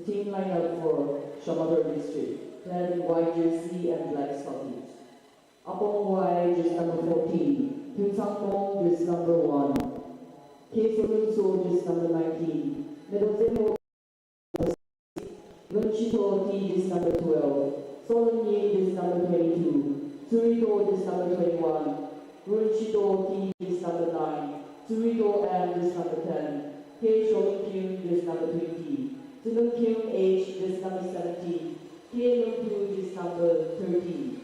Team lineup for Shamator district, clad in white jersey and black stockings. Upon white, just number 14. Kim Sang-mong, just number 1. K. So, just number 19. Medozemo, Lunchito T, just number 12. Solon Yin, just number 22. Surito, just number 21. Runchito T, just number 9. Surito M, just number 10. K. Showing Kim, just number 20. Sunung Kim H, just number 17. K. Lung Tu, just number 13.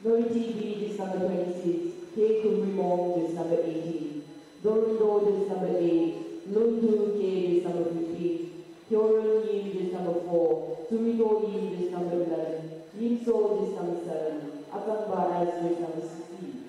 Noriti B, just number 26. K. Kumrimong, just number 18. Dorundo, just number 8. Lung Tu K, just number 15. Hyoron Yin, just number 4. Surito Yin, just number 11. Yin So, just number 7. Akang Baas, just number 16.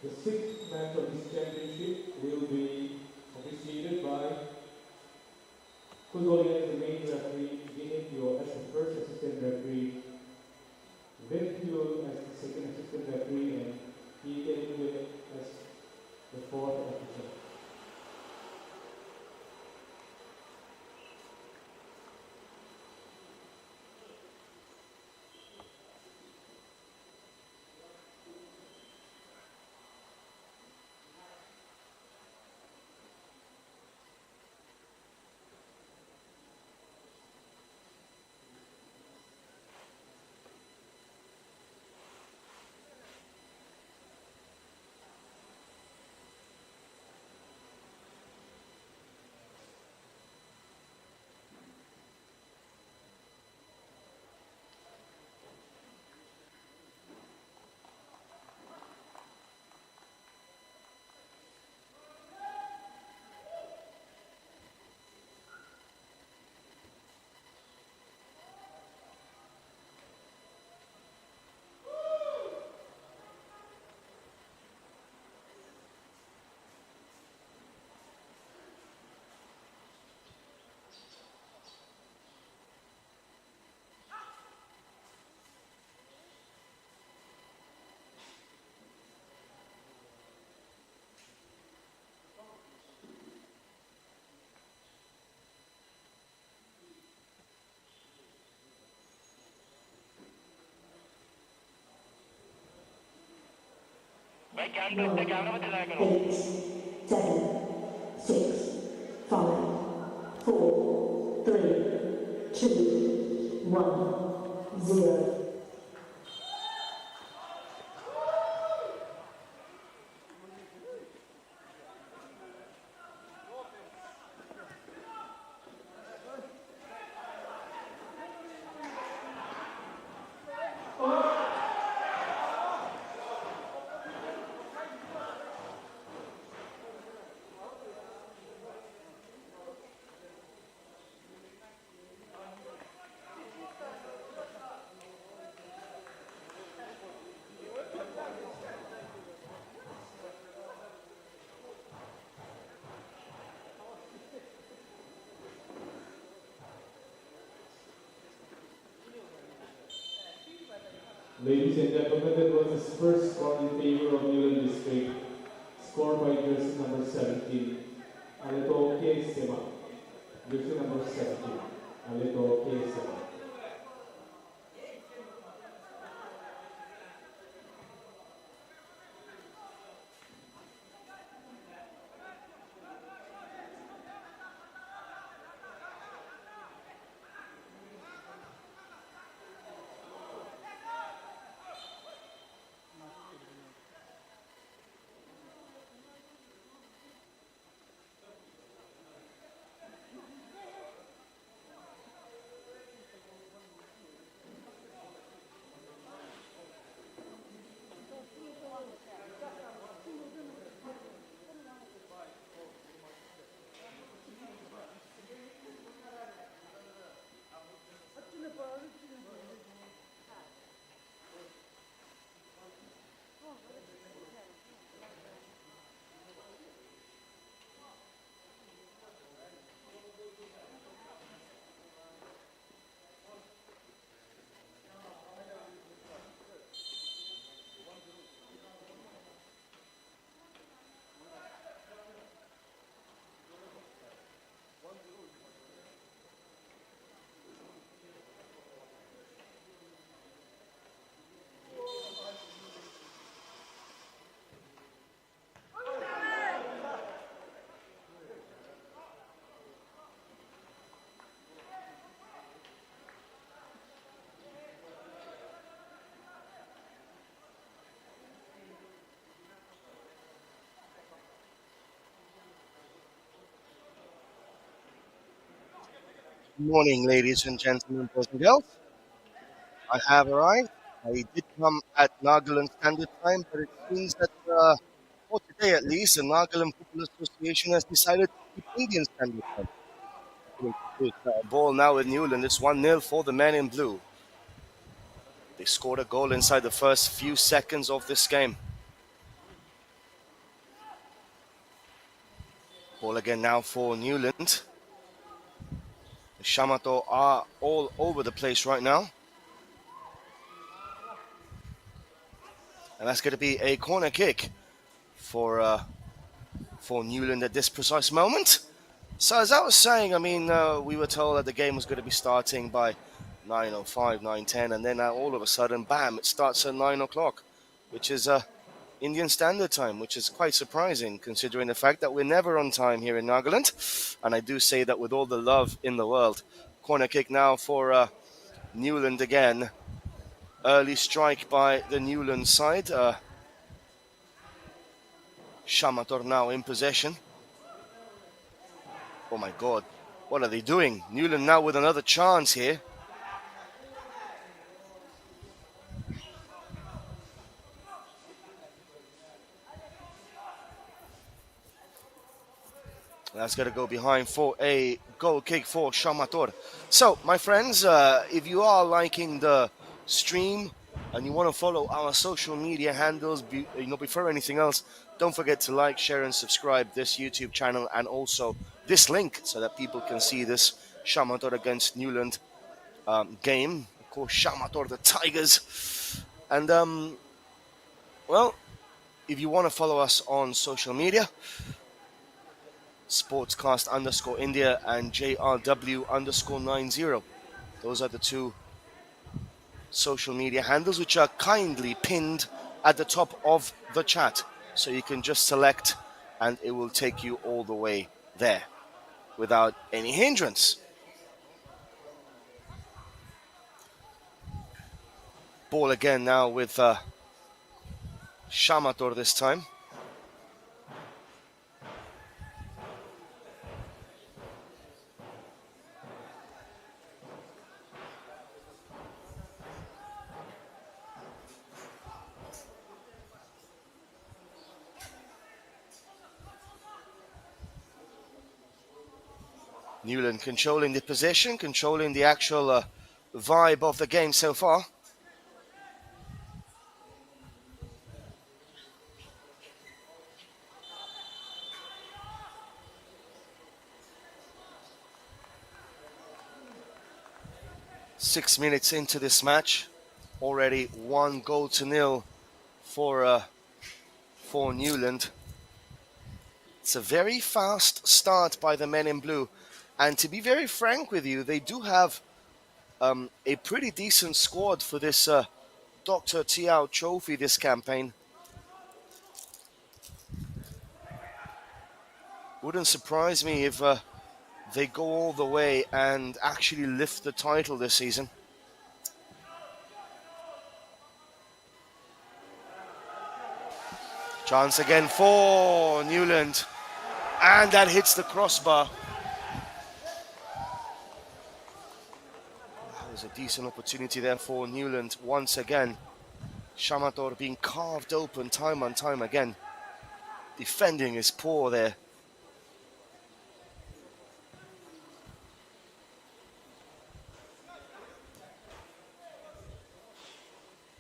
The sixth match of this championship will be officiated by Kuzoli as the main referee, Ginitio as the first assistant referee, Ventio as the second assistant referee, and Ian as the fourth official. Eight, 7, 6, 5, 4, 3, 2, 1, 0. Ladies and gentlemen, that was his first score in favor of Niuland District, scored by jersey number 17, Aleto K. Sema. Jersey number 17, Aleto K. Sema. Good morning, ladies and gentlemen, boys and girls. I have arrived. I did come at Nagaland Standard Time, but it seems that for today at least, the Nagaland Football Association has decided to keep Indian Standard Time. Ball now with Niuland. It's 1-0 for the men in blue. They scored a goal inside the first few seconds of this game. Ball again now for Niuland. The Shamator are all over the place right now. And that's going to be a corner kick for Niuland at this precise moment. So as I was saying, I mean, we were told that the game was going to be starting by 9:05, 9:10, and then all of a sudden, bam, it starts at 9 o'clock, which is Indian Standard Time, which is quite surprising considering the fact that we're never on time here in Nagaland. And I do say that with all the love in the world. Corner kick now for Niuland again. Early strike by the Niuland side. Shamator now in possession. Oh my God, what are they doing? Niuland now with another chance here. That's going to go behind for a goal kick for Shamator. So, my friends, if you are liking the stream and you want to follow our social media handles, before anything else, don't forget to like, share, and subscribe this YouTube channel and also this link so that people can see this Shamator against Niuland game. Of course, Shamator, the Tigers. And, well, if you want to follow us on social media, Sportscast_India and JRW_90. Those are the two social media handles which are kindly pinned at the top of the chat. So you can just select and it will take you all the way there without any hindrance. Ball again now with Shamator this time. Niuland controlling the possession, controlling the actual vibe of the game so far. Six minutes into this match, already 1-0 for Niuland. It's a very fast start by the men in blue. And to be very frank with you, they do have a pretty decent squad for this Dr. Tiao Trophy this campaign. Wouldn't surprise me if they go all the way and actually lift the title this season. Chance again for Niuland. And that hits the crossbar. That was a decent opportunity there for Niuland once again. Shamator being carved open time and time again. Defending is poor there.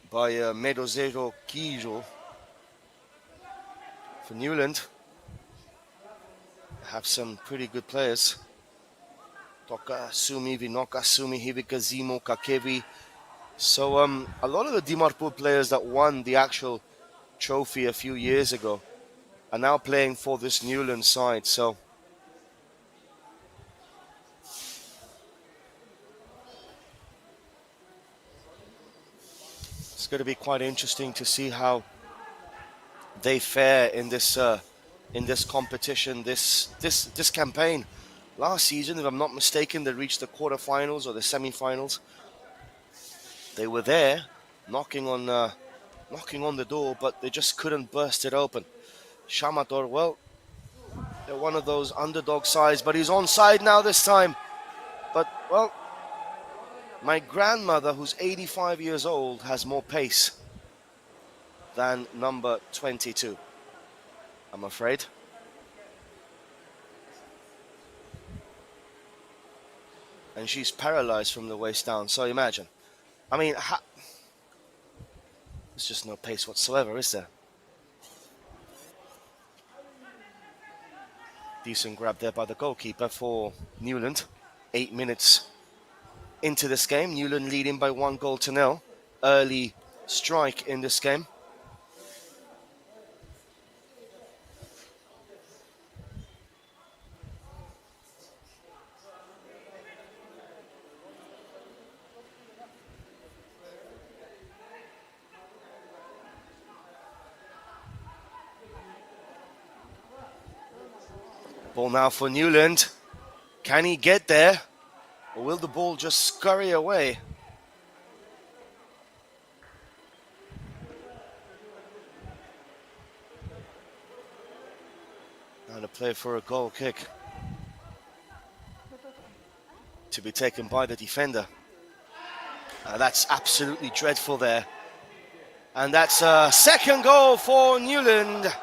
By Medozero Kijo for Niuland. Have some pretty good players. Toka Sumi, Vinoka Sumi, Hibikazimo, Kakevi. So a lot of the Dimarpur players that won the actual trophy a few years ago are now playing for this Niuland side. So it's going to be quite interesting to see how they fare in this competition, this campaign. Last season, if I'm not mistaken, they reached the quarterfinals or the semi-finals. They were there, knocking on the door, but they just couldn't burst it open. Shamator, well, they're one of those underdog sides, but he's onside now this time. But, well, my grandmother, who's 85 years old, has more pace than number 22, I'm afraid. And she's paralyzed from the waist down, so imagine. I mean, there's just no pace whatsoever, is there? Decent grab there by the goalkeeper for Niuland. 8 minutes into this game. Niuland leading by 1-0. Early strike in this game. Ball now for Niuland. Can he get there? Or will the ball just scurry away? Now to play for a goal kick. To be taken by the defender. That's absolutely dreadful there. And that's a second goal for Niuland.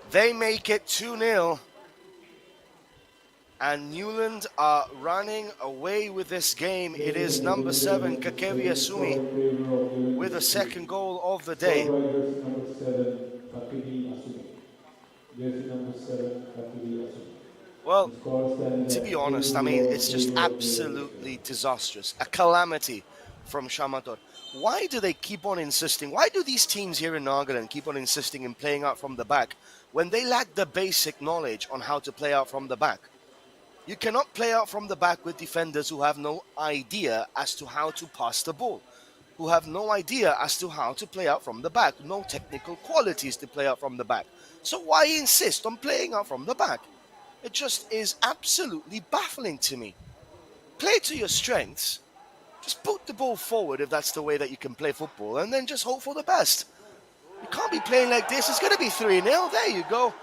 They make it 2-0. And Niuland are running away with this game. It is number 7, Kakevi Asumi, with a second goal of the day. Well, to be honest, I mean, it's just absolutely disastrous. A calamity from Shamator. Why do they keep on insisting? Why do these teams here in Nagaland keep on insisting in playing out from the back when they lack the basic knowledge on how to play out from the back? You cannot play out from the back with defenders who have no idea as to how to pass the ball, who have no idea as to how to play out from the back, no technical qualities to play out from the back. So why insist on playing out from the back? It just is absolutely baffling to me. Play to your strengths. Just put the ball forward if that's the way that you can play football, and then just hope for the best. You can't be playing like this. It's going to be 3-0. There you go.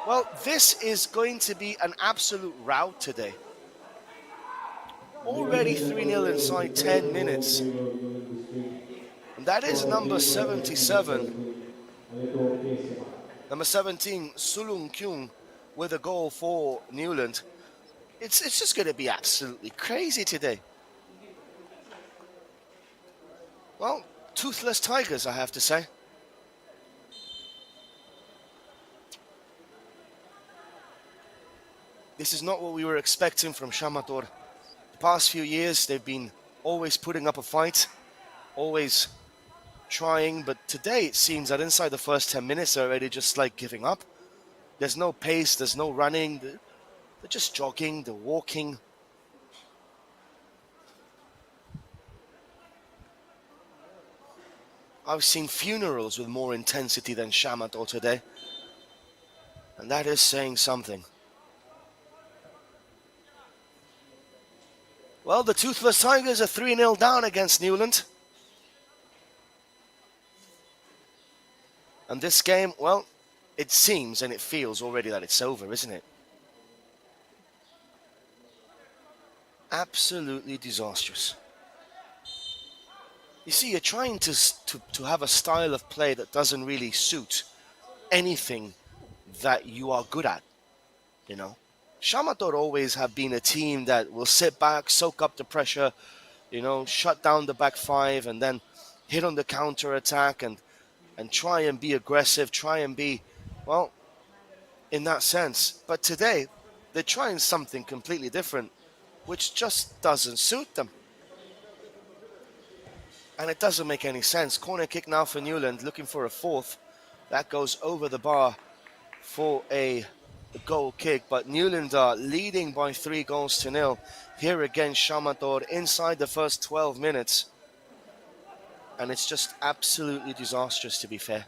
Well, this is going to be an absolute rout today. Already 3-0 inside 10 minutes. And that is number 77. Number 17, Sulung Kyung, with a goal for Niuland. It's just going to be absolutely crazy today. Well, toothless tigers, I have to say. This is not what we were expecting from Shamator. The past few years, they've been always putting up a fight, always trying, but today it seems that inside the first 10 minutes, they're already just like giving up. There's no pace, there's no running, they're just jogging, they're walking. I've seen funerals with more intensity than Shamator today, and that is saying something. Well, the Toothless Tigers are 3-0 down against Niuland. And this game, well, it seems and it feels already that it's over, isn't it? Absolutely disastrous. You see, you're trying to have a style of play that doesn't really suit anything that you are good at, you know. Shamator always have been a team that will sit back, soak up the pressure, you know, shut down the back five and then hit on the counter attack and try and be aggressive, try and be, well, in that sense. But today, they're trying something completely different, which just doesn't suit them. And it doesn't make any sense. Corner kick now for Niuland, looking for a fourth. That goes over the bar for a goal kick, but Niuland are leading by 3-0 here against Shamator inside the first 12 minutes. And it's just absolutely disastrous, to be fair.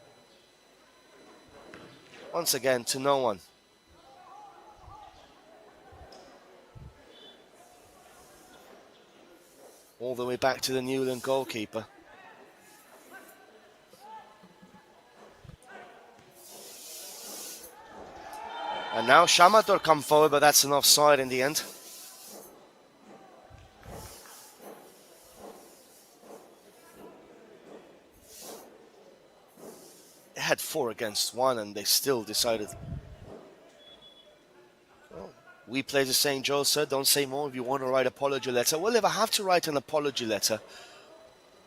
Once again, to no one. All the way back to the Niuland goalkeeper. And now Shamator come forward, but that's an offside in the end. had 4 against 1 and they still decided, oh, we play the St. Joe, sir, don't say more if you want to write an apology letter. Well, if I have to write an apology letter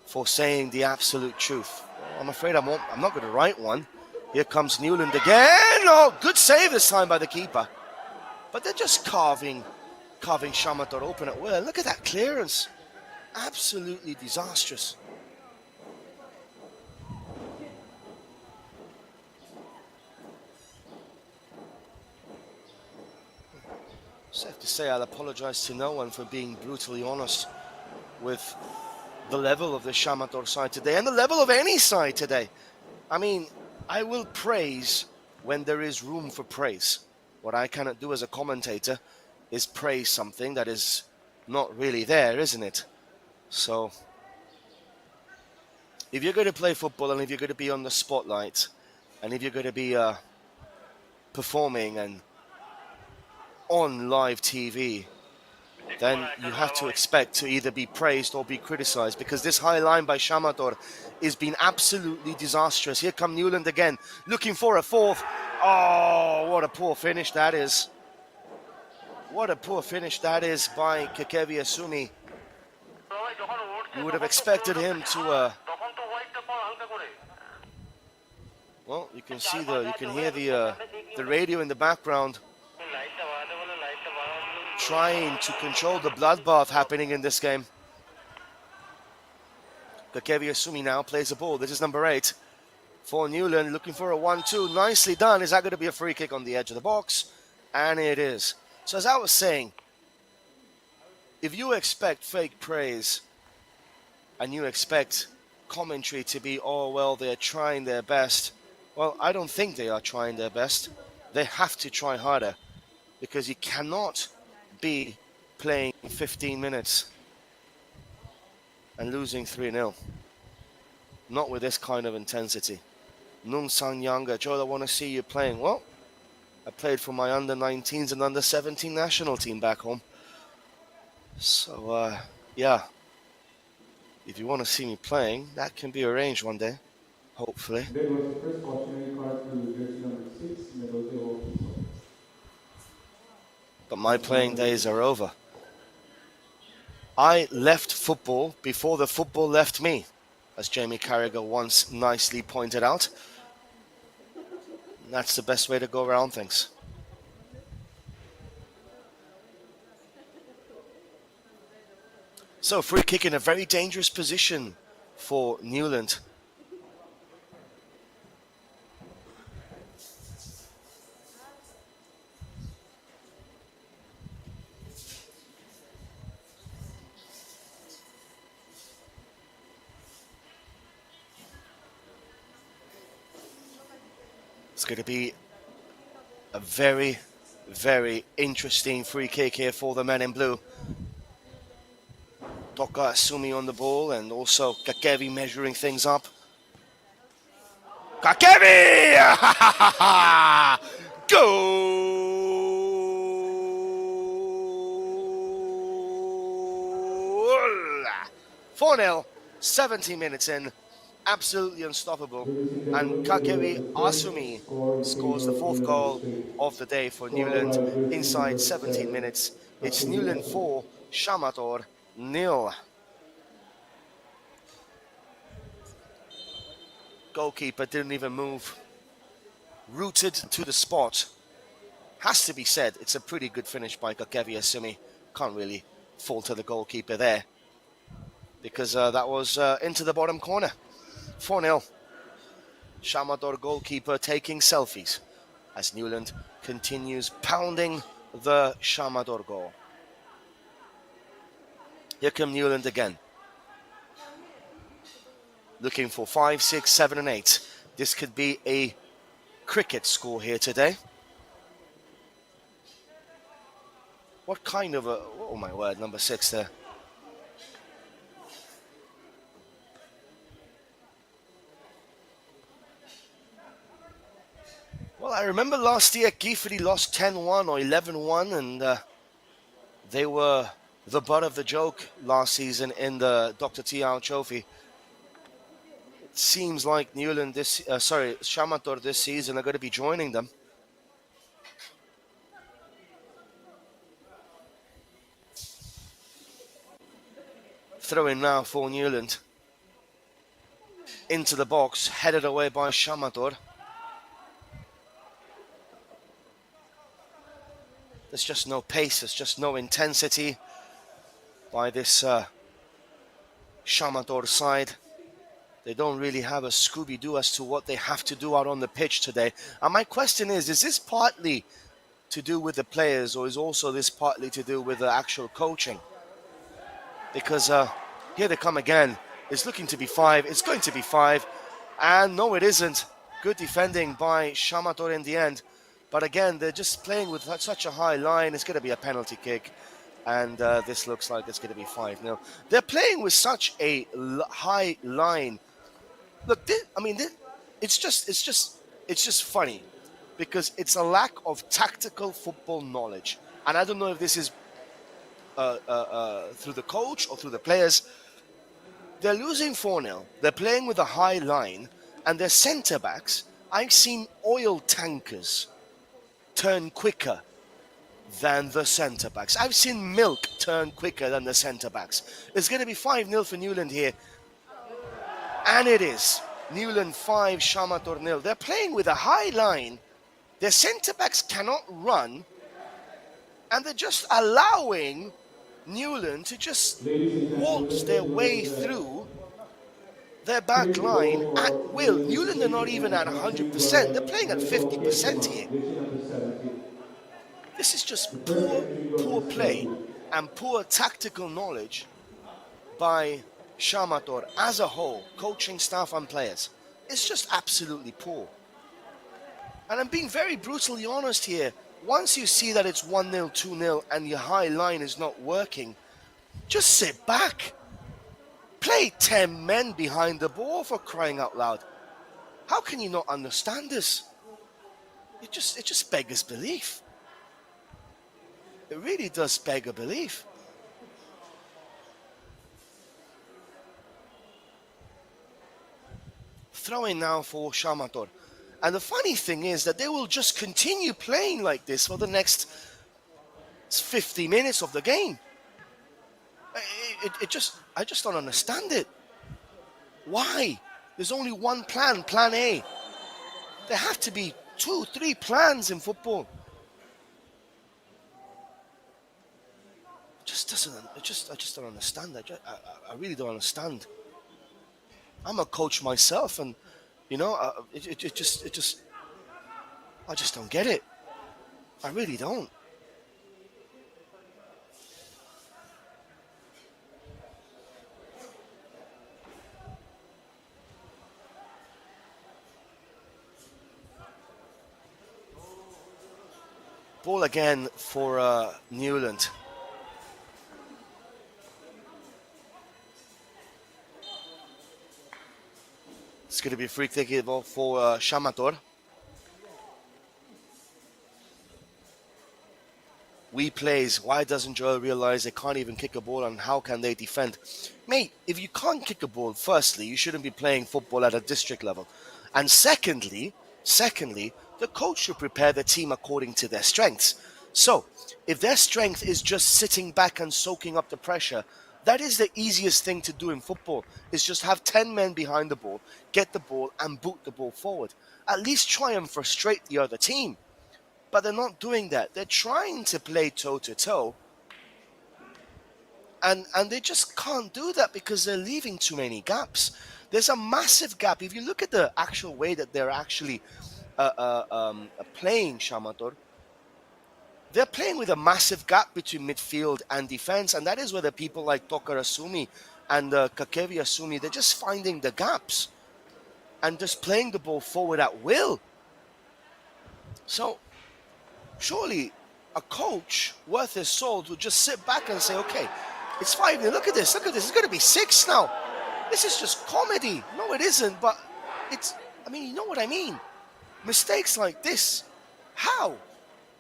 for saying the absolute truth, well, I'm afraid I'm not going to write one. Here comes Niuland again. Oh, good save this time by the keeper. But they're just carving Shamator open at will. Look at that clearance. Absolutely disastrous. Safe to say I'll apologize to no one for being brutally honest with the level of the Shamator side today and the level of any side today. I mean, I will praise when there is room for praise. What I cannot do as a commentator is praise something that is not really there, isn't it? So, if you're going to play football and if you're going to be on the spotlight and if you're going to be performing and on live TV, then you have to expect to either be praised or be criticized, because this high line by Shamator is being absolutely disastrous. Here come Niuland again, looking for a fourth. Oh, what a poor finish that is. What a poor finish that is by Kekevi Asumi. You would have expected him to well, you can see you can hear the radio in the background trying to control the bloodbath happening in this game. Kekevi Asumi now plays the ball. This is number 8 for Niuland, looking for a 1-2. Nicely done. Is that going to be a free kick on the edge of the box? And it is. So as I was saying, if you expect fake praise and you expect commentary to be, oh, well, they're trying their best. Well, I don't think they are trying their best. They have to try harder, because you cannot be playing 15 minutes and losing 3-0. Not with this kind of intensity. Nung Sang Younger, Joel, I want to see you playing. Well, I played for my under-19s and under-17 national team back home. So, yeah. If you want to see me playing, that can be arranged one day, hopefully. There was the first cautionary card to jersey number 6, But my playing days are over. I left football before the football left me, as Jamie Carragher once nicely pointed out. And that's the best way to go around things. So, free kick in a very dangerous position for Niuland. It's going to be a very, very interesting free kick here for the men in blue. Toka Asumi on the ball and also Kekevi measuring things up. Kekevi! Goal! 4-0, 17 minutes in. Absolutely unstoppable. And Kekevi Asumi scores the 4th goal of the day for Niuland inside 17 minutes. It's Niuland 4, Shamator 0. Goalkeeper didn't even move. Rooted to the spot. Has to be said, it's a pretty good finish by Kekevi Asumi. Can't really fault the goalkeeper there, because that was into the bottom corner. 4-0. Shamator goalkeeper taking selfies as Niuland continues pounding the Shamator goal. Here come Niuland again. Looking for 5, 6, 7 and 8. This could be a cricket score here today. What kind of a... Oh my word, number 6 there. Well, I remember last year Gifri lost 10-1 or 11-1, and they were the butt of the joke last season in the Dr. Tiao Trophy. seems like Niuland Shamator this season are going to be joining them. Throwing now for Niuland. Into the box, headed away by Shamator. There's just no pace, there's just no intensity by this Shamator side. They don't really have a Scooby-Doo as to what they have to do out on the pitch today. And my question is this partly to do with the players, or is also this partly to do with the actual coaching? Because here they come again. It's looking to be 5. It's going to be 5. And no, it isn't. Good defending by Shamator in the end. But again, they're just playing with such a high line. It's going to be a penalty kick. And this looks like it's going to be 5-0. They're playing with such a high line. Look, it's just funny because it's a lack of tactical football knowledge. And I don't know if this is through the coach or through the players. They're losing 4-0. They're playing with a high line, and their centre backs, I've seen oil tankers turn quicker than the centre backs. I've seen milk turn quicker than the centre backs. It's going to be 5-0 for Niuland here. And it is. Niuland 5, Shamator 0. They're playing with a high line. Their centre backs cannot run. And they're just allowing Niuland to just waltz their way through their back line at will. Niuland are not even at 100%. They're playing at 50% here. This is just poor play and poor tactical knowledge by Shamator as a whole, coaching staff and players. It's just absolutely poor. And I'm being very brutally honest here. Once you see that it's 1-0, 2-0 and your high line is not working, just sit back. Play 10 men behind the ball, for crying out loud. How can you not understand this? It just beggars belief. It really does beg a belief. Throwing now for Shamator. And the funny thing is that they will just continue playing like this for the next 50 minutes of the game. I just don't understand it. Why? There's only one plan, plan A. There have to be 2, 3 plans in football. I just don't understand. I really don't understand. I'm a coach myself, and you know, I just don't get it. I really don't. Ball again for Niuland. It's going to be a free kick for Shamator. We plays. Why doesn't Joel realize they can't even kick a ball, and how can they defend? Mate, if you can't kick a ball, firstly, you shouldn't be playing football at a district level. And secondly, the coach should prepare the team according to their strengths. So, if their strength is just sitting back and soaking up the pressure, that is the easiest thing to do in football, is just have 10 men behind the ball, get the ball and boot the ball forward. At least try and frustrate the other team. But they're not doing that. They're trying to play toe-to-toe. And they just can't do that because they're leaving too many gaps. There's a massive gap. If you look at the actual way that they're actually playing Shamator, they're playing with a massive gap between midfield and defense, and that is where the people like Tokar Asumi and Kakevi Asumi, they're just finding the gaps and just playing the ball forward at will. So, surely a coach worth his salt would just sit back and say, okay, it's 5-0, look at this, it's going to be 6 now. This is just comedy. No, it isn't, but it's, I mean, you know what I mean. Mistakes like this, how?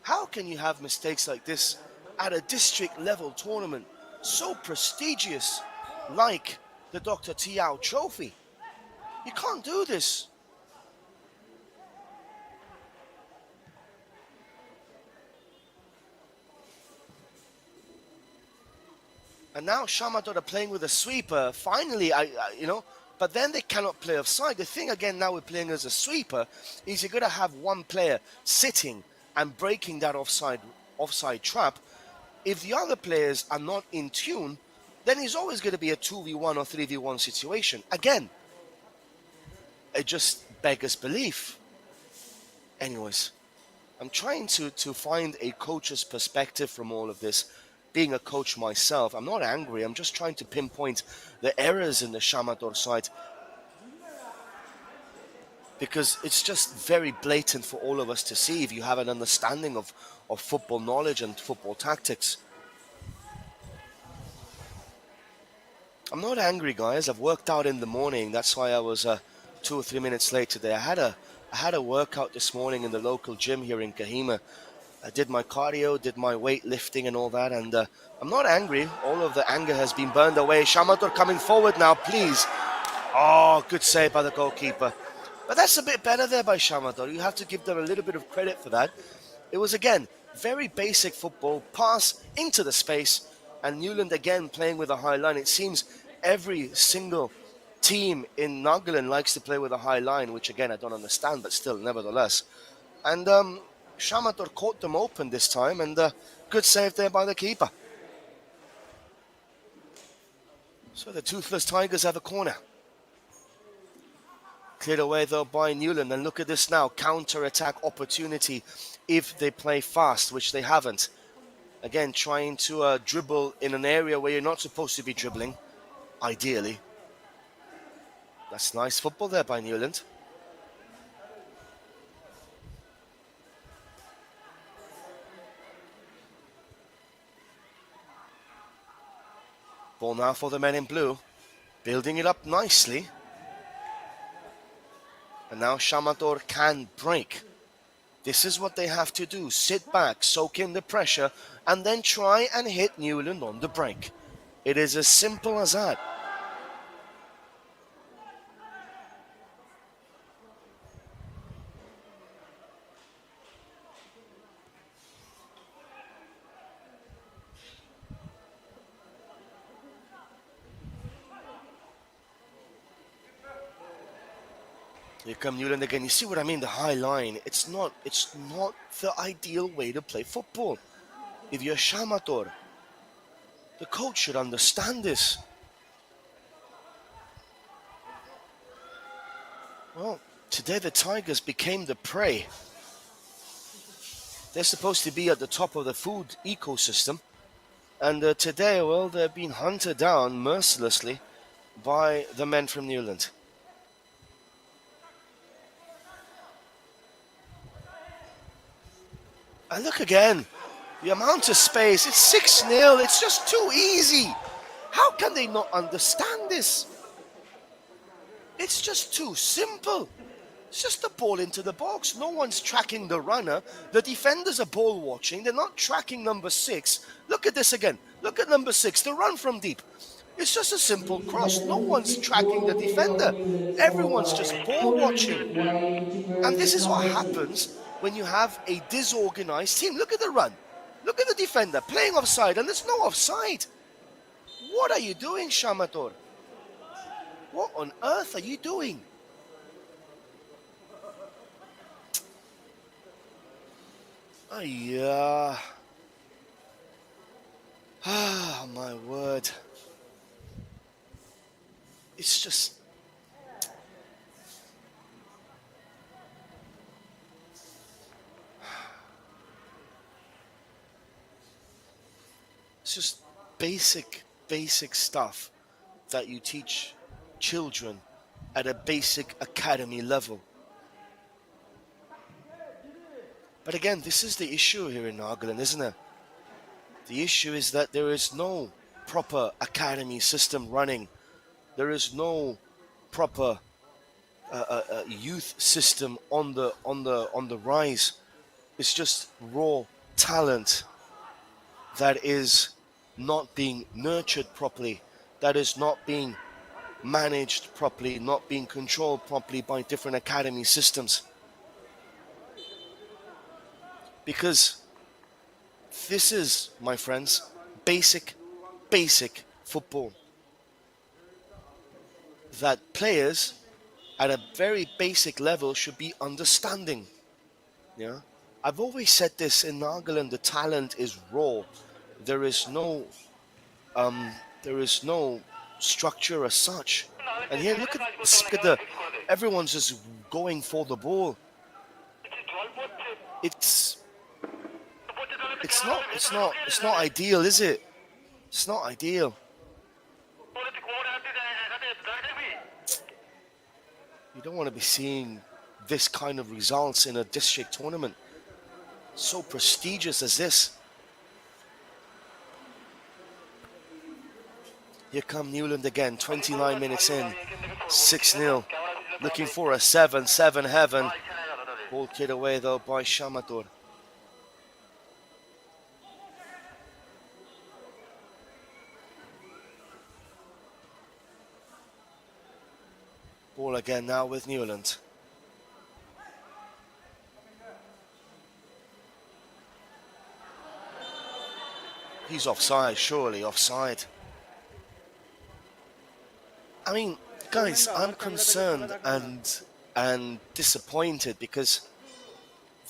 How can you have mistakes like this at a district level tournament so prestigious like the Dr. Tiao Trophy? You can't do this. And now Shamator are playing with a sweeper. Finally, but then they cannot play offside. The thing again now we're playing as a sweeper is you're going to have one player sitting and breaking that offside trap. If the other players are not in tune, then it's always going to be a 2v1 or 3v1 situation. Again, it just beggars belief. Anyways, I'm trying to find a coach's perspective from all of this. Being a coach myself, I'm not angry. I'm just trying to pinpoint the errors in the Shamator side, because it's just very blatant for all of us to see if you have an understanding of football knowledge and football tactics. I'm not angry, guys. I've worked out in the morning. That's why I was 2 or 3 minutes late today. I had a workout this morning in the local gym here in Kohima. I did my cardio, did my weightlifting and all that, and I'm not angry. All of the anger has been burned away. Shamator coming forward now, please. Oh, good save by the goalkeeper. But that's a bit better there by Shamator. You have to give them a little bit of credit for that. It was, again, very basic football, pass into the space, and Niuland again playing with a high line. It seems every single team in Niuland likes to play with a high line, which again I don't understand, but still, nevertheless. And Shamator caught them open this time, and good save there by the keeper. So the Toothless Tigers have a corner. Cleared away though by Niuland, and look at this now, counter-attack opportunity if they play fast, which they haven't. Again, trying to dribble in an area where you're not supposed to be dribbling, ideally. That's nice football there by Niuland. Ball now for the men in blue, building it up nicely. And now Shamator can break. This is what they have to do. Sit back, soak in the pressure, and then try and hit Niuland on the break. It is as simple as that. Here come Niuland again. You see what I mean? The high line. It's not the ideal way to play football. If you're Shamator, the coach should understand this. Well, today the Tigers became the prey. They're supposed to be at the top of the food ecosystem. And today, well, they're being hunted down mercilessly by the men from Niuland. And look again, the amount of space, it's 6-0, it's just too easy. How can they not understand this? It's just too simple. It's just the ball into the box. No one's tracking the runner. The defenders are ball watching. They're not tracking number 6. Look at this again. Look at number 6, the run from deep. It's just a simple cross. No one's tracking the defender. Everyone's just ball watching. And this is what happens when you have a disorganized team. Look at the run. Look at the defender playing offside, and there's no offside. What are you doing, Shamator? What on earth are you doing? Oh, yeah. Ah, my word. It's just... It's just basic stuff that you teach children at a basic academy level. But again, this is the issue here in Niuland, isn't it? The issue is that there is no proper academy system running. There is no proper youth system on the rise. It's just raw talent that is not being nurtured properly, that is not being managed properly, not being controlled properly by different academy systems. Because this is, my friends, basic football. That players at a very basic level should be understanding. Yeah, I've always said this in Nagaland: the talent is raw. There is no structure as such. And here, look at the everyone's just going for the ball. It's not ideal, is it? It's not ideal. You don't want to be seeing this kind of results in a district tournament, so prestigious as this. Here come Niuland again, 29 minutes in, 6-0. Looking for a 7-7 heaven. Ball cleared away though by Shamator. Ball again now with Niuland. He's offside, surely offside. I mean, guys, I'm concerned and disappointed because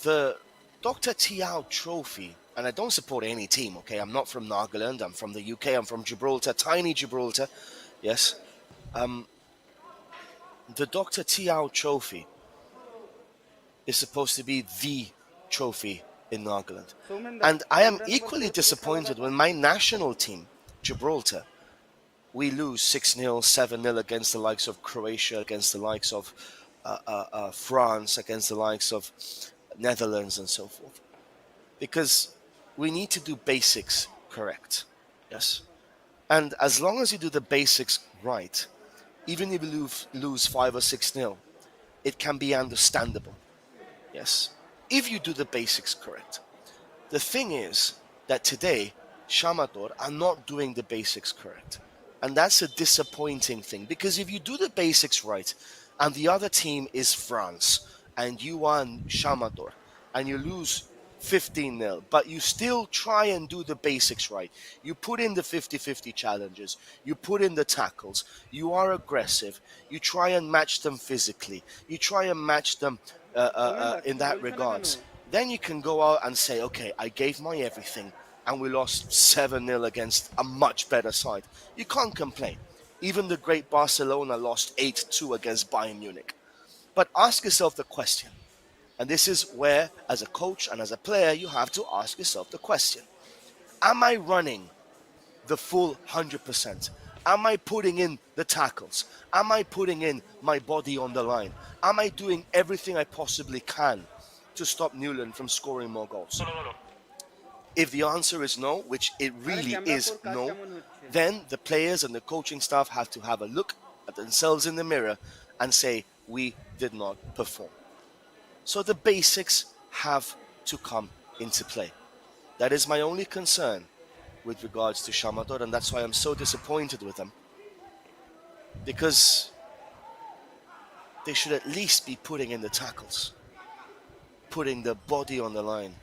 the Dr. Tiao Trophy, and I don't support any team, okay? I'm not from Nagaland, I'm from the UK, I'm from Gibraltar, tiny Gibraltar, yes. The Dr. Tiao Trophy is supposed to be the trophy in Nagaland. And I am equally disappointed when my national team, Gibraltar, we lose 6-0, 7-0 against the likes of Croatia, against the likes of France, against the likes of Netherlands and so forth. Because we need to do basics correct, yes? And as long as you do the basics right, even if you lose 5 or 6-0, it can be understandable, yes? If you do the basics correct. The thing is that today, Shamator are not doing the basics correct. And that's a disappointing thing, because if you do the basics right, and the other team is France, and you are Shamator, and you lose 15-0, but you still try and do the basics right. You put in the 50-50 challenges, you put in the tackles, you are aggressive, you try and match them physically, you try and match them in that regards. Then you can go out and say, okay, I gave my everything, and we lost 7-0 against a much better side. You can't complain. Even the great Barcelona lost 8-2 against Bayern Munich. But ask yourself the question, and this is where, as a coach and as a player, you have to ask yourself the question. Am I running the full 100%? Am I putting in the tackles? Am I putting in my body on the line? Am I doing everything I possibly can to stop Niuland from scoring more goals? If the answer is no, which it really is no, then the players and the coaching staff have to have a look at themselves in the mirror and say, we did not perform. So the basics have to come into play. That is my only concern with regards to Shamator, and that's why I'm so disappointed with them. Because they should at least be putting in the tackles, putting the body on the line,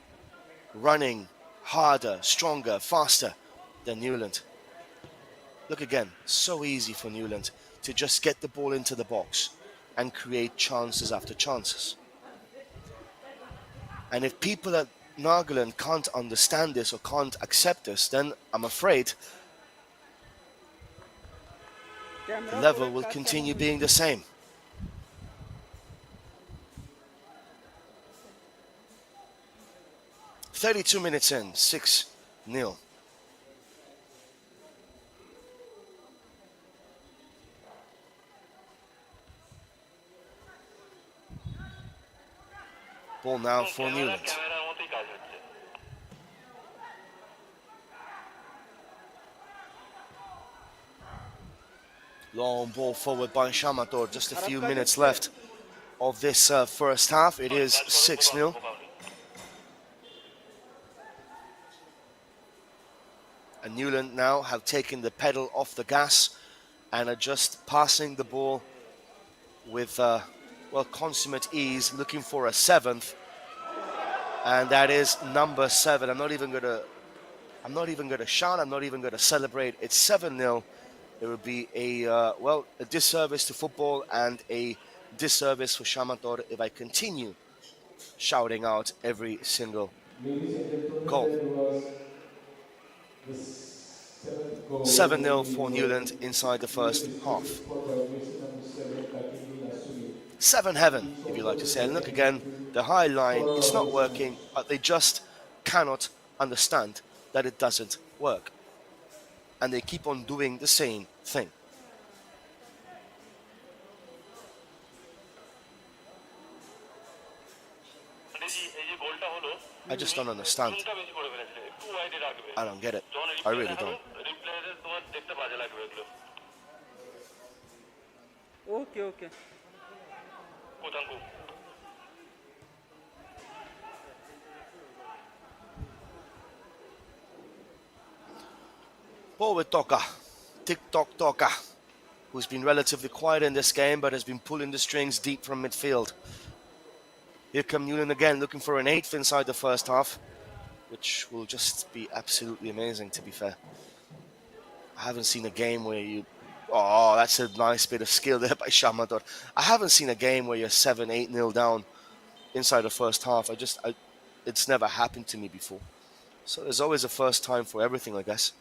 running harder, stronger, faster than Niuland. Look again, so easy for Niuland to just get the ball into the box and create chances after chances. And if people at Nagaland can't understand this or can't accept this, then I'm afraid the level will continue being the same. "32 minutes in, 6-0. Ball now for Niuland. Long ball forward by Shamator. Just a few minutes left of this first half. It is 6-0. And Niuland now have taken the pedal off the gas and are just passing the ball with consummate ease, looking for a seventh, and that is number 7. I'm not even gonna shout. I'm not even gonna celebrate. It's 7-0. It would be a disservice to football and a disservice for Shamator if I continue shouting out every single Ladies and gentlemen, goal. that was the 7th goal. 7-0 for Niuland inside the first Niuland half. is scored by jersey number 7, Kakini Asumi. 7 heaven, if you like to say. And look again, the high line, it's not working, but they just cannot understand that it doesn't work. And they keep on doing the same thing. I just don't understand. I don't get it. I really don't. Okay. Ball with Toka, TikTok Toka, who's been relatively quiet in this game but has been pulling the strings deep from midfield. Here come Niuland again, looking for an 8th inside the first half, which will just be absolutely amazing, to be fair. I haven't seen a game where you... Oh, that's a nice bit of skill there by Shamator. I haven't seen a game where you're 7-8-0 down inside the first half. It's never happened to me before. So there's always a first time for everything, I guess.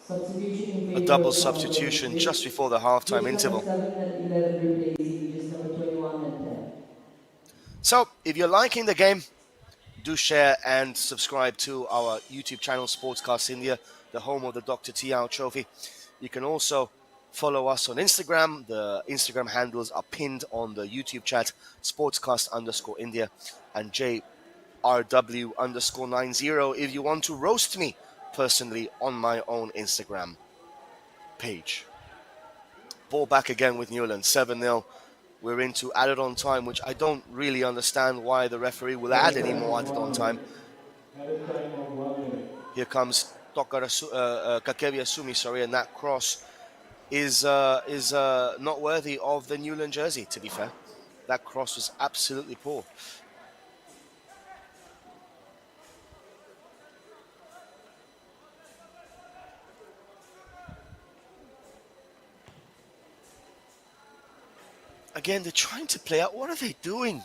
A double substitution just before the halftime interval. So, if you're liking the game, do share and subscribe to our YouTube channel, Sportscast India, the home of the Dr. Tiao Trophy. You can also follow us on Instagram. The Instagram handles are pinned on the YouTube chat, Sportscast_India and JRW_90 if you want to roast me personally on my own Instagram page. Ball back again with Niuland, 7-0. We're into added on time, which I don't really understand why the referee will add any more added on time. Here comes Kakevi Asumi, and that cross is not worthy of the Niuland jersey, to be fair. That cross was absolutely poor. Again, they're trying to play out. What are they doing?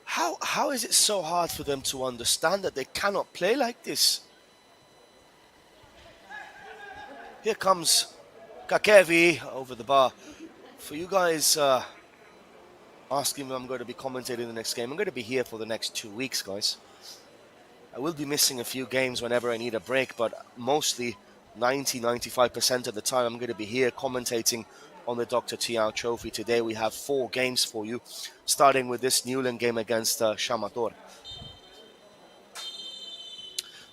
How is it so hard for them to understand that they cannot play like this? Here comes Kakevi over the bar. For you guys asking me if I'm going to be commentating the next game, I'm going to be here for the next 2 weeks, guys. I will be missing a few games whenever I need a break, but mostly 90-95% of the time I'm going to be here commentating on the Dr. Tiao Trophy. Today we have 4 games for you, starting with this Niuland game against Shamator.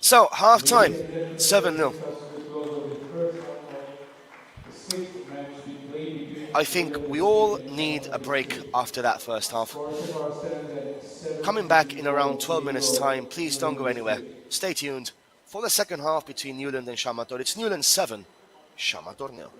So, half-time, 7-0. I think we all need a break after that first half. Coming back in around 12 minutes' time. Please don't go anywhere. Stay tuned for the second half between Niuland and Shamator. It's Niuland 7, Shamator 0.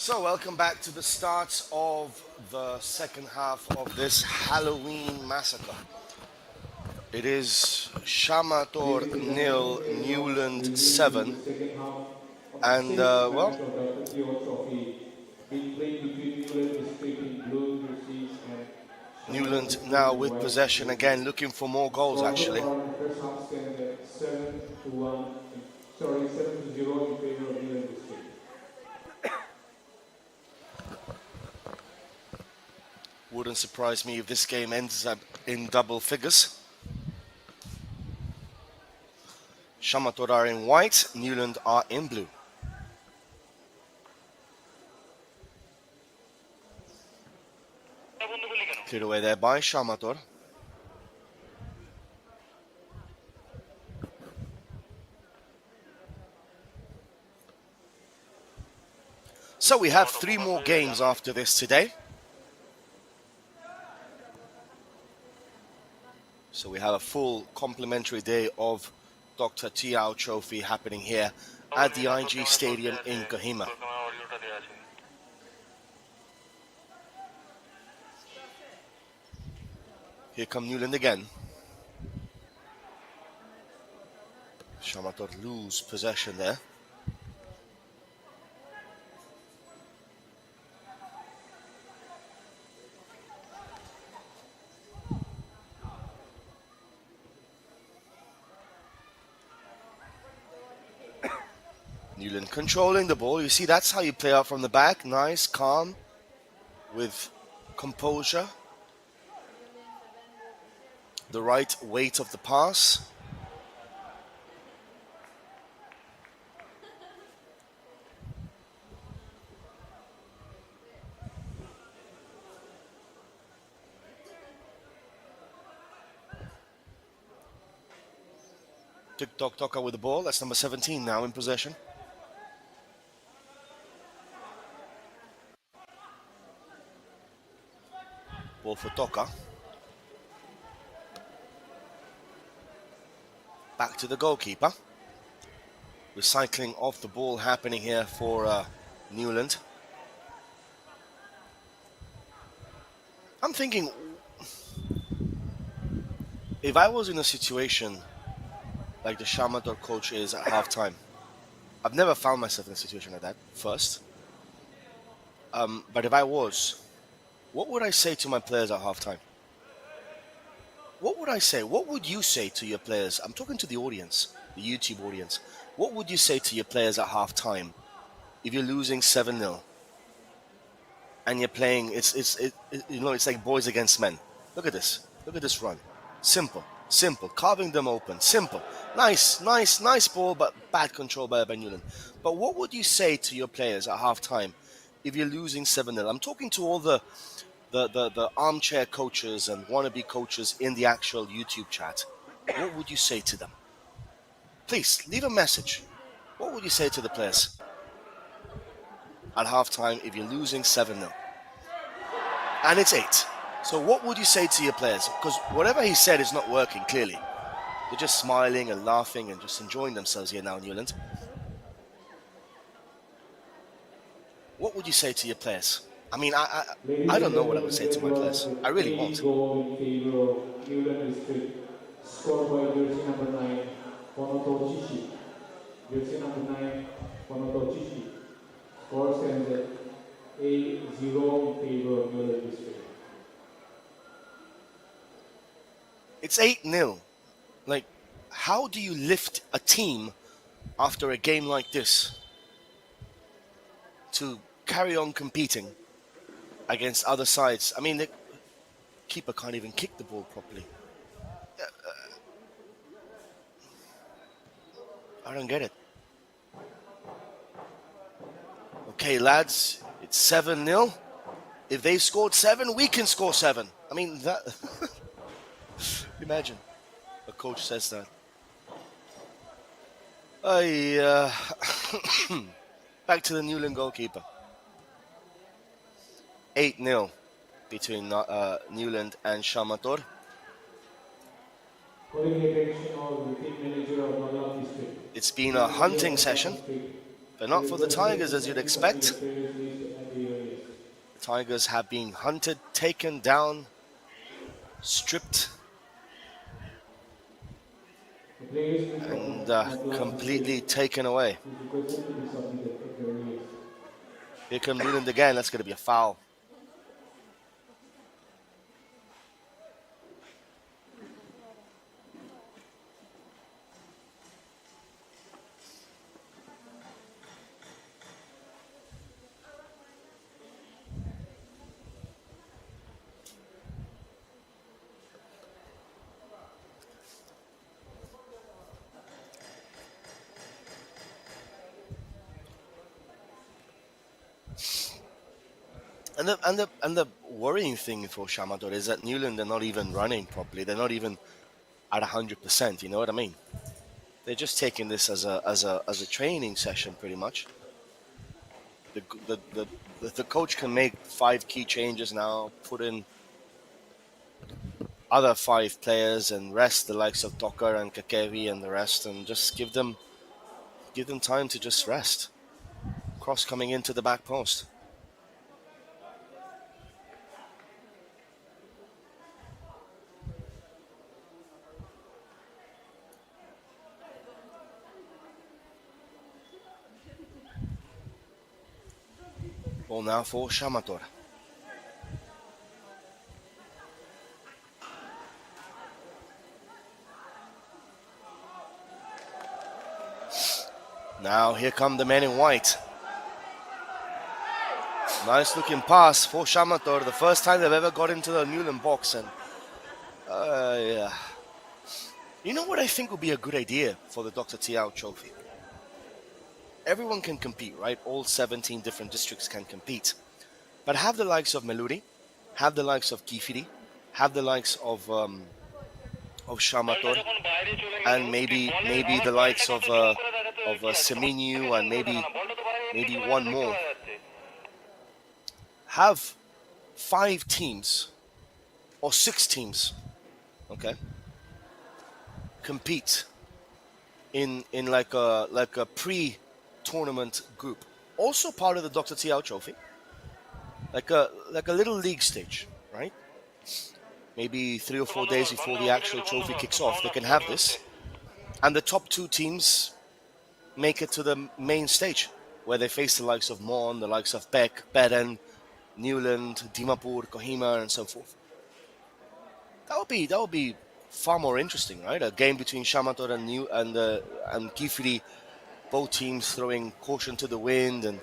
So, welcome back to the start of the second half of this Halloween massacre. It is Shamator nil, Niuland 7, and well, being played between Niuland District in blue jerseys and Niuland Shamator now District in with white. possession again, looking for more goals Score so actually. far in the first half stands at 7-1. Sorry, 7-0 in favor of Niuland District. Wouldn't surprise me if this game ends up in double figures. Shamator are in white, Niuland are in blue. Cleared away there by Shamator. So we have 3 more games after this today. So we have a full complimentary day of Dr. Tiao Trophy happening here at the IG Stadium in Kohima. Here come Niuland again. Shamator lose possession there. Niuland controlling the ball. You see, that's how you play out from the back. Nice, calm, with composure. The right weight of the pass. TikTok Toka with the ball. That's number 17 now in possession. Ball for Toka. Back to the goalkeeper. Recycling of the ball happening here for Niuland. I'm thinking, if I was in a situation like the Shamator coach is at halftime, I've never found myself in a situation like that, first. But if I was, what would I say to my players at halftime? What would I say? What would you say to your players? I'm talking to the audience, the YouTube audience. What would you say to your players at halftime if you're losing 7-0 and you're playing? It's like boys against men. Look at this. Look at this run. Simple, carving them open. Simple, nice ball, but bad control by Niuland. But what would you say to your players at halftime if you're losing 7-0? I'm talking to all the armchair coaches and wannabe coaches in the actual YouTube chat. What would you say to them? Please, leave a message. What would you say to the players at halftime if you're losing 7-0? And it's 8. So what would you say to your players? Because whatever he said is not working, clearly. They're just smiling and laughing and just enjoying themselves here now in Niuland. What would you say to your players? I mean, I don't know what I would say to my players. I really won't. Goal in favor of Niuland District, scored by jersey number 9, Konoto Chishi. Jersey number 9, Konoto Chishi. Score stands at 8-0 in favor of Niuland District. It's 8-0. Like, how do you lift a team after a game like this to carry on competing against other sides? I mean, the keeper can't even kick the ball properly. I don't get it. Okay, lads, it's 7-0. If they scored 7, we can score 7. I mean, that... Imagine a coach says that. Back to the Niuland goalkeeper. 8-0 between Niuland and Shamator. It's been a hunting session, but not for the Tigers as you'd expect. Tigers have been hunted, taken down, stripped, The players will and not last completely mistake taken away. is requested to be submitted at the earliest. Here comes Niuland again. That's going to be a foul. And the worrying thing for Shamator is that Niuland are not even running properly. They're not even at 100%. You know what I mean? They're just taking this as a training session, pretty much. The coach can make 5 key changes now, put in other 5 players, and rest the likes of Docker and Kakevi and the rest, and just give them time to just rest. Cross coming into the back post. Ball now for Shamator. Now here come the men in white. Nice looking pass for Shamator. The first time they've ever got into the Niuland box. And yeah. You know what I think would be a good idea for the Dr. Tiao Trophy? Everyone can compete, right? All 17 different districts can compete. But have the likes of Meludi, have the likes of Kifiri, have the likes of Shamator, and maybe the likes of Seminu, and maybe one more. Have 5 teams or 6 teams, okay, compete in like a pre-tournament group, also part of the Dr. Tiao Trophy, like a little league stage, right? Maybe 3 or 4 days before the actual trophy kicks off, they can have this, and the top 2 teams make it to the main stage, where they face the likes of Mon, the likes of Peck, Beden, Niuland, Dimapur, Kohima, and so forth. That would be far more interesting, right? A game between Shamator and Kifiri, both teams throwing caution to the wind and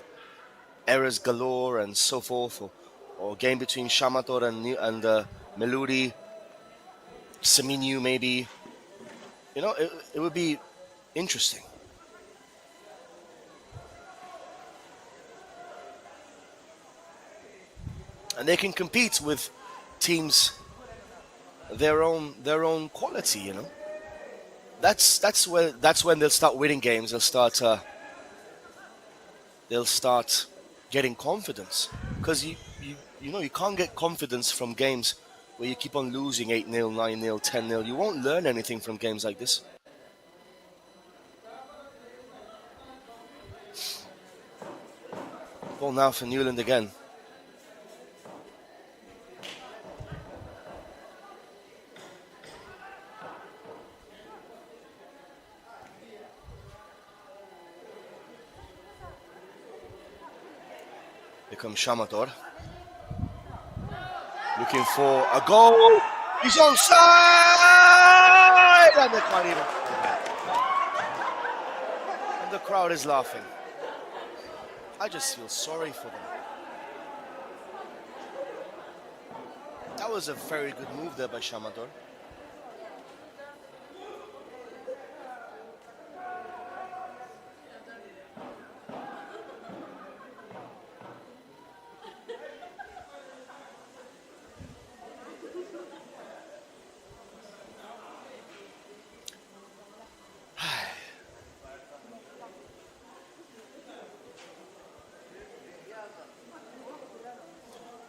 errors galore and so forth, or a game between Shamator and Meludi, Seminu maybe. You know, it would be interesting. And they can compete with teams their own quality, you know. That's when they'll start winning games. They'll start getting confidence, because you know you can't get confidence from games where you keep on losing 8-0, 9-0, 10-0. You won't learn anything from games like this. Ball now for Niuland again. Here comes Shamator. Looking for a goal. He's onside! And they can't even. And the crowd is laughing. I just feel sorry for them. That was a very good move there by Shamator.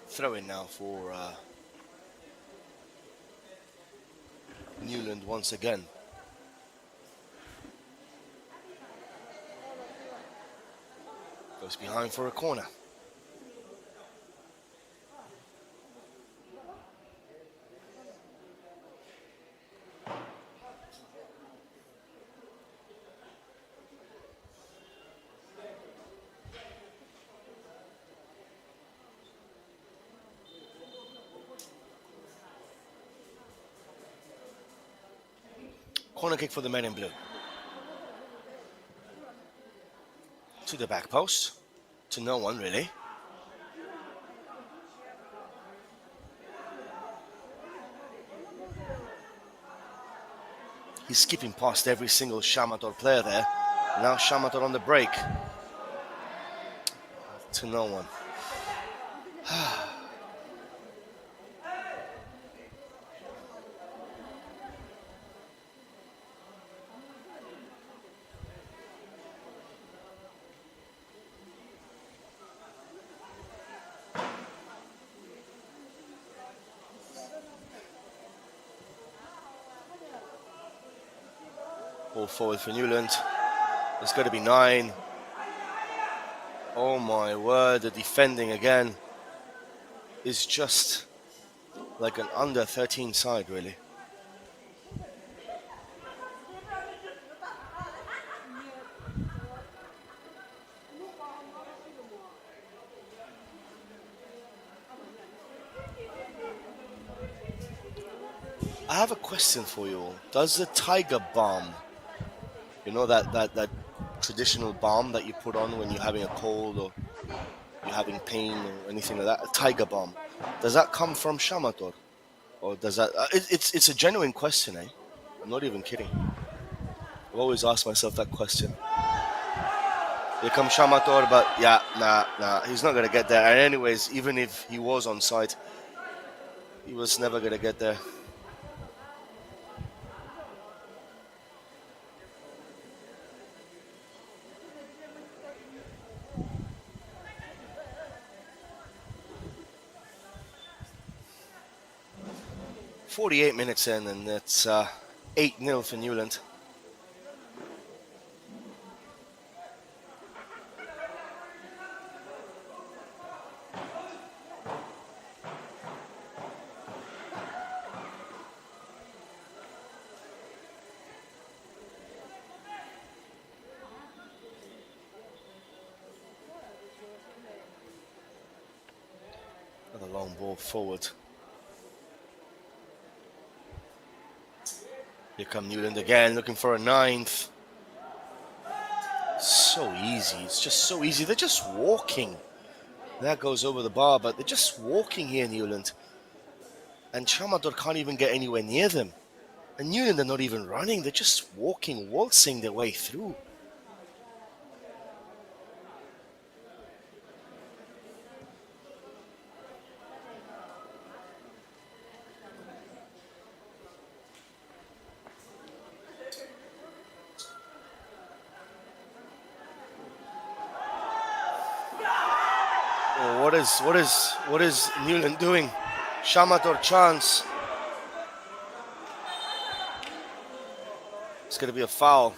Throw in now for Niuland once again. Goes behind for a corner. Corner kick for the men in blue. To the back post. To no one, really. He's skipping past every single Shamator player there. Now Shamator on the break. To no one. 4 forward for Niuland. It's got to be 9. Oh my word, the defending again is just like an under 13 side, really. I have a question for you all. Does the tiger balm, you know, that traditional balm that you put on when you're having a cold or you're having pain or anything like that, a tiger balm, does that come from Shamator? Or does that... It's a genuine question, eh? I'm not even kidding. I've always asked myself that question. Here comes Shamator, but yeah, nah, he's not going to get there. And anyways, even if he was on site, he was never going to get there. .48 minutes in, and it's 8-0 for Niuland. Another long ball forward. Here come Niuland again, looking for a 9th. So easy, it's just so easy. They're just walking. That goes over the bar, but they're just walking here, Niuland. And Shamator can't even get anywhere near them. And Niuland are not even running, they're just walking, waltzing their way through. What is Niuland doing? Shamator chance. It's going to be a foul.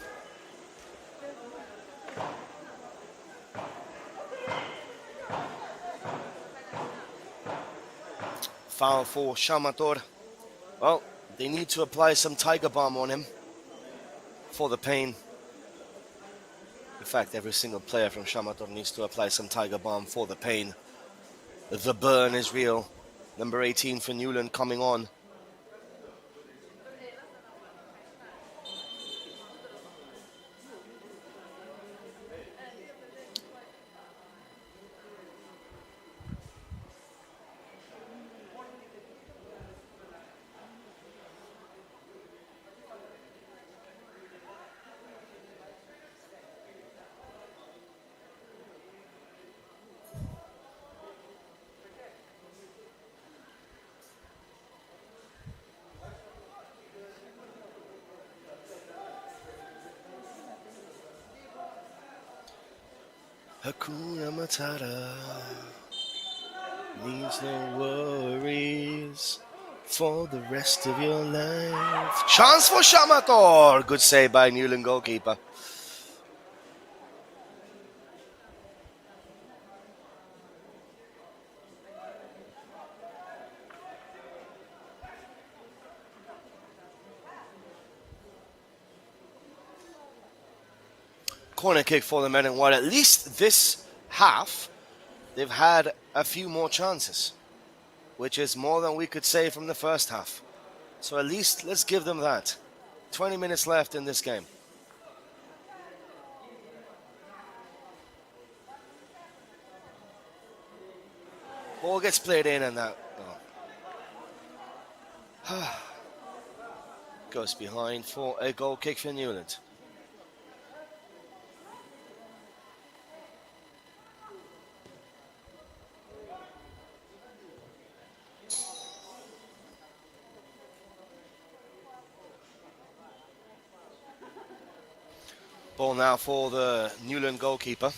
Foul for Shamator. Well, they need to apply some tiger balm on him for the pain. In fact, every single player from Shamator needs to apply some tiger balm for the pain. The burn is real. Number 18 for Niuland coming on. Hakuna Matata means no worries for the rest of your life. Chance for Shamator! Good save by Niuland goalkeeper. Corner kick for the men in white. At least this half, they've had a few more chances, which is more than we could say from the first half. So at least let's give them that. 20 minutes left in this game. Ball gets played in and that goes behind for a goal kick for Niuland. Ball now for the Niuland goalkeeper.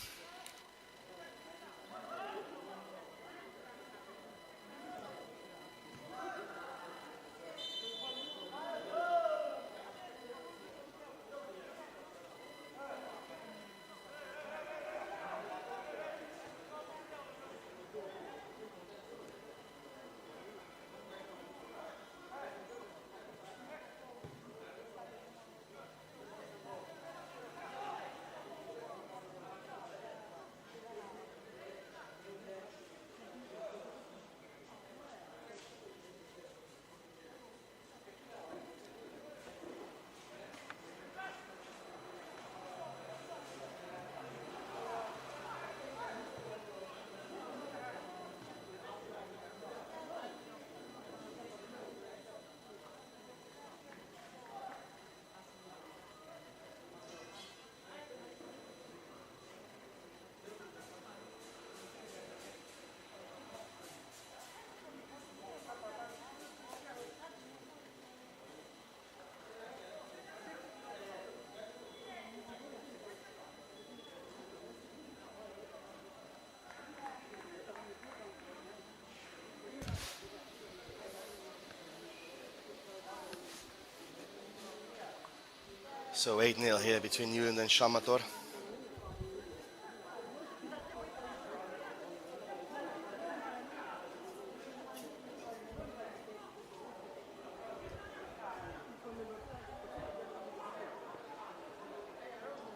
So 8-0 here between Niuland and Shamator.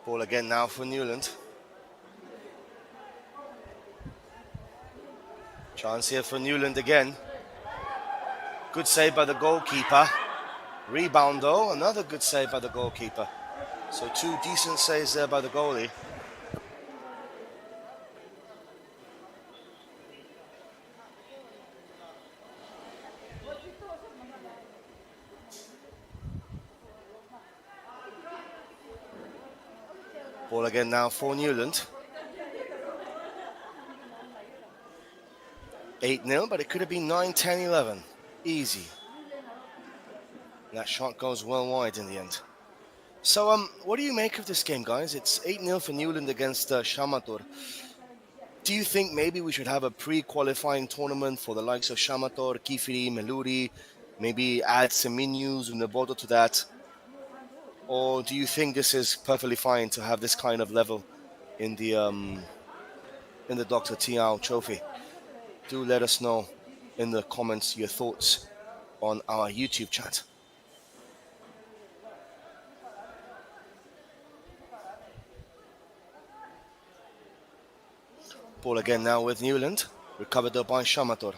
Ball again now for Niuland. Chance here for Niuland again. Good save by the goalkeeper. Rebound though, another good save by the goalkeeper. So two decent saves there by the goalie. Ball again now for Niuland. 8-0, but it could have been 9-10-11. Easy. That shot goes well wide in the end. So, what do you make of this game, guys? It's 8-0 for Niuland against Shamator. Do you think maybe we should have a pre-qualifying tournament for the likes of Shamator, Kifiri, Meluri, maybe add Seminius and Nebodo to that? Or do you think this is perfectly fine to have this kind of level in the Dr. Tiao Trophy? Do let us know in the comments your thoughts on our YouTube chat. Ball again now with Niuland, recovered up by Shamator.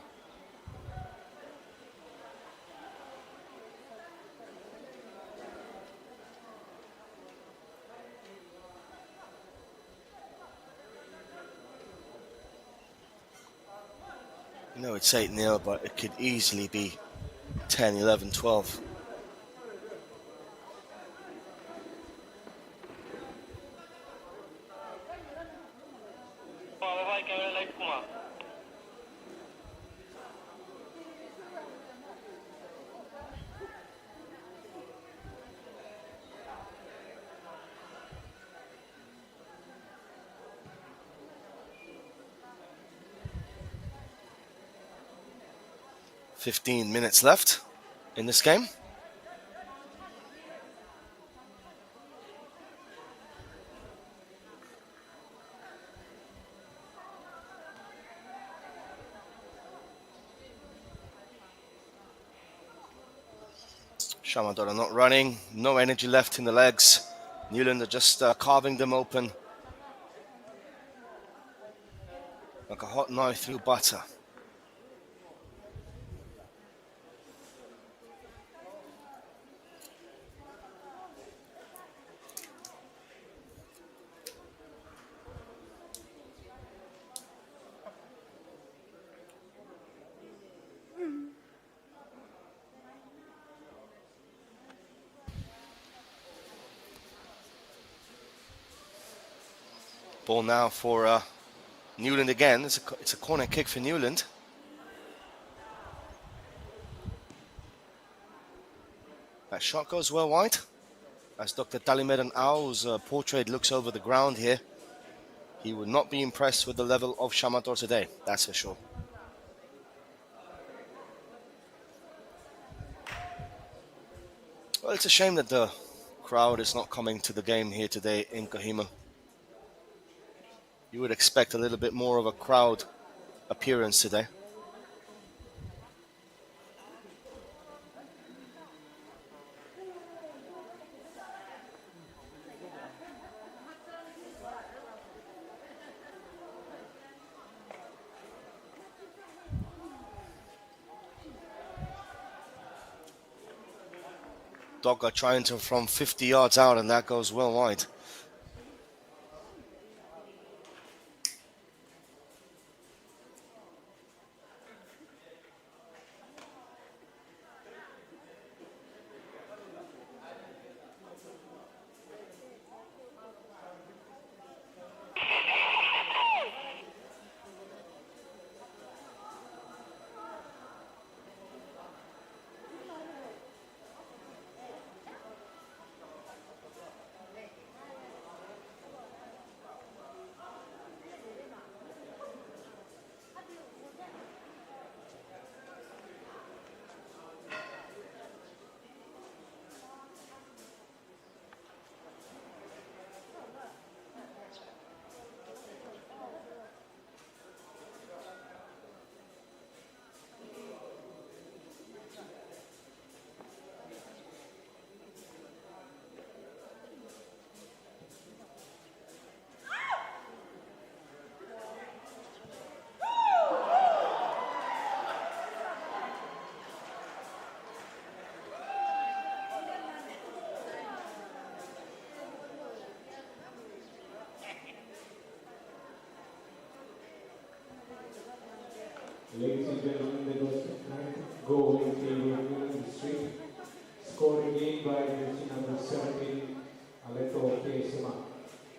You know it's 8-0, but it could easily be 10, 11, 12. "15 minutes left in this game. Shamator are not running, no energy left in the legs. Niuland are just carving them open like a hot knife through butter. Ball now for Niuland again. It's a corner kick for Niuland. That shot goes well wide. As Dr. Talimedan Ao's portrait looks over the ground here, he would not be impressed with the level of Shamator today, that's for sure. Well, it's a shame that the crowd is not coming to the game here today in Kohima. You would expect a little bit more of a crowd appearance today. Dogga trying to from 50 yards out, and that goes well wide. Ladies and gentlemen, there was a goal in favor of Niuland District. Scored again by jersey number 17, Aleto Kesema.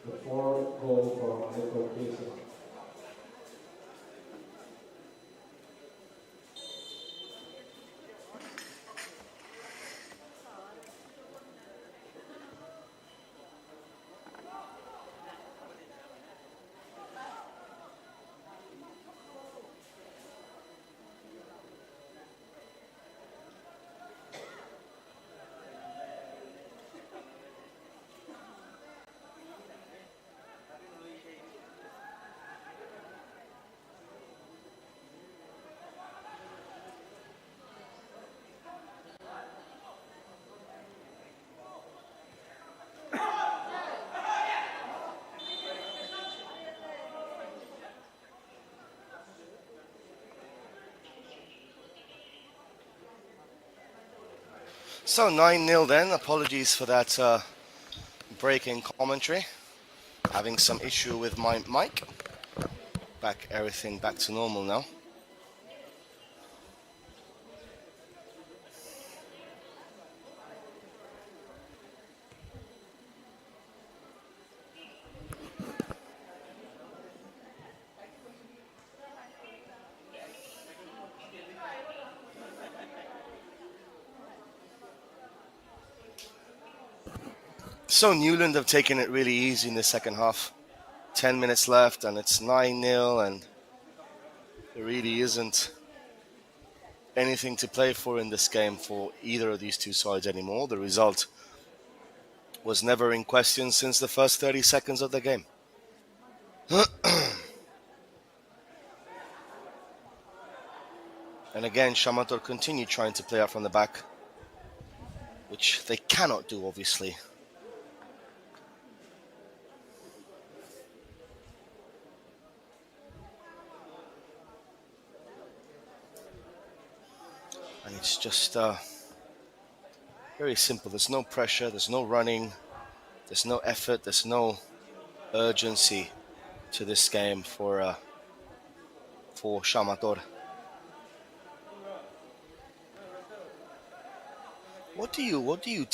The 4-goal for Aleto Kesema. So 9-0 then. Apologies for that break in commentary. Having some issue with my mic. Everything back to normal now. So Niuland have taken it really easy in the second half. 10 minutes left and it's 9-0 and there really isn't anything to play for in this game for either of these two sides anymore. The result was never in question since the first 30 seconds of the game. And again, Shamator continue trying to play out from the back, which they cannot do, obviously. And it's just very simple. There's no pressure, there's no running, there's no effort, there's no urgency to this game for Shamator. What do you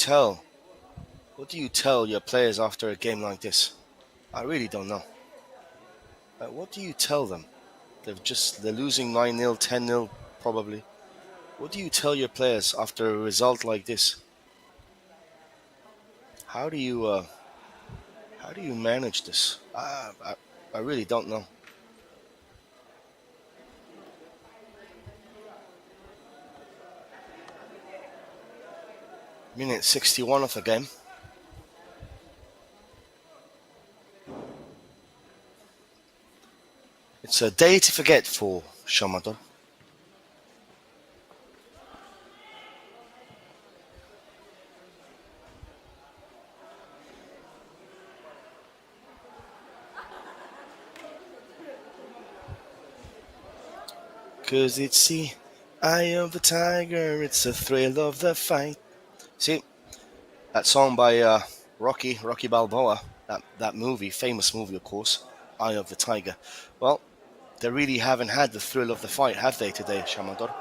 tell your players after a game like this? I really don't know. What do you tell them? They're losing 9-0, 10-0 probably. What do you tell your players after a result like this? How do you manage this? I really don't know. Minute 61 of the game. It's a day to forget for Shamator. Cause it's the eye of the tiger, it's the thrill of the fight. See, that song by Rocky Balboa, that movie, famous movie of course, Eye of the Tiger. Well, they really haven't had the thrill of the fight, have they today, Shamator?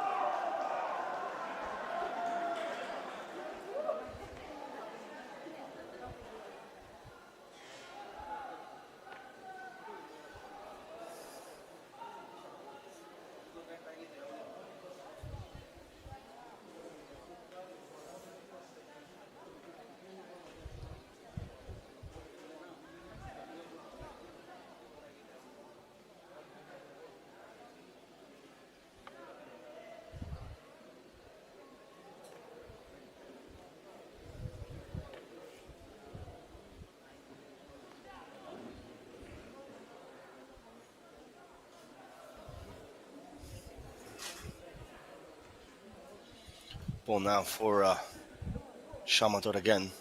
Ball now for Shamator again.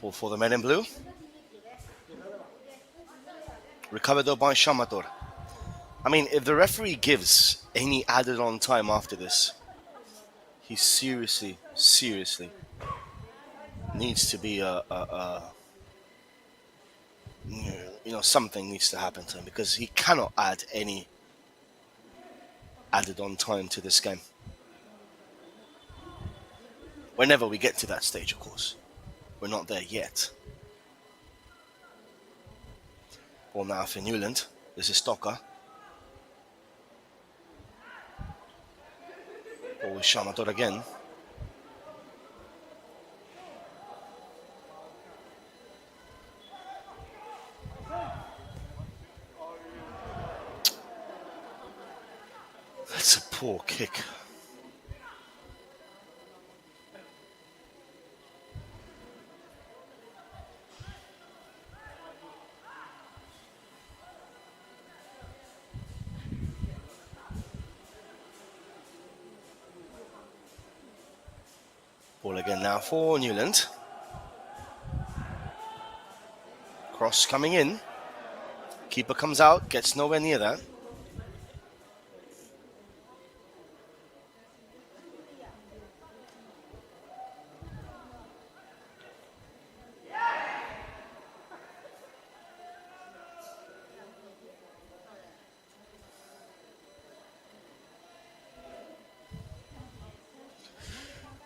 Ball for the men in blue. Recovered though by Shamator. I mean, if the referee gives any added on time after this, he seriously needs to be something needs to happen to him, because he cannot add any added on time to this game. Whenever we get to that stage, of course. We're not there yet. Ball now for Niuland. This is Stocker. Ball with Shamator again. That's a poor kick. Ball again now for Niuland. Cross coming in. Keeper comes out, gets nowhere near that.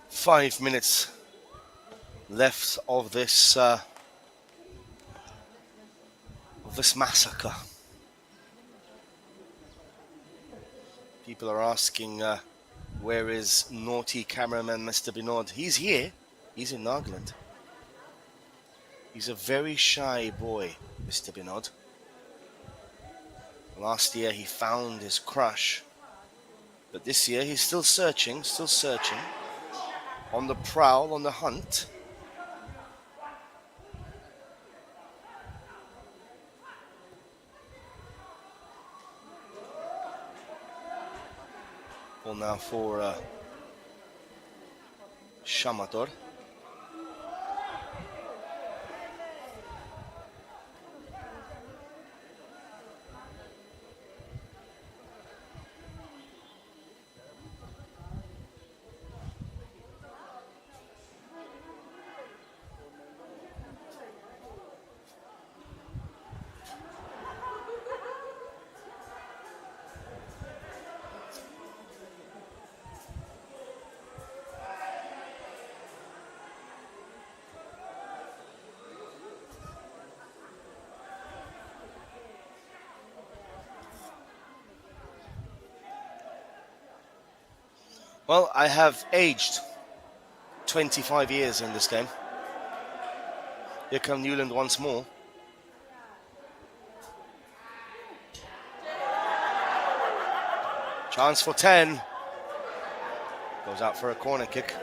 Five minutes left of this massacre. People are asking, where is naughty cameraman Mr. Binod? He's here. He's in Niuland. He's a very shy boy, Mr. Binod. Last year he found his crush, but this year he's still searching. On the prowl, on the hunt. Ball now for Shamator. Well, I have aged 25 years in this game. Here come Niuland once more. Chance for 10. Goes out for a corner kick.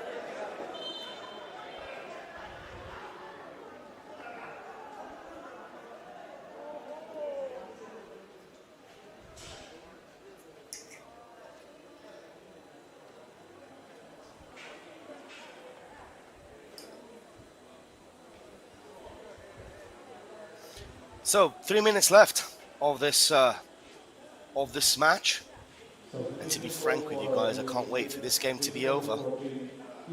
So 3 minutes left of this match. And to be frank with you guys, I can't wait for this game to be over.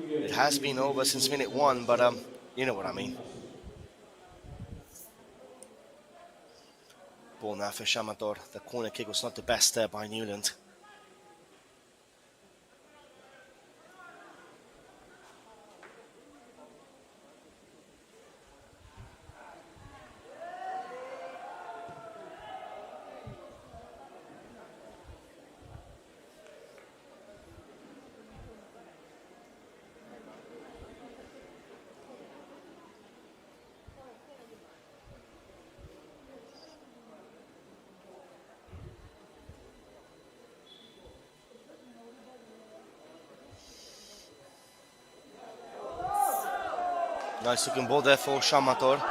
It has been over since minute 1, but you know what I mean. Ball now for Shamator. The corner kick was not the best there by Niuland. Nice looking ball there for Shamator.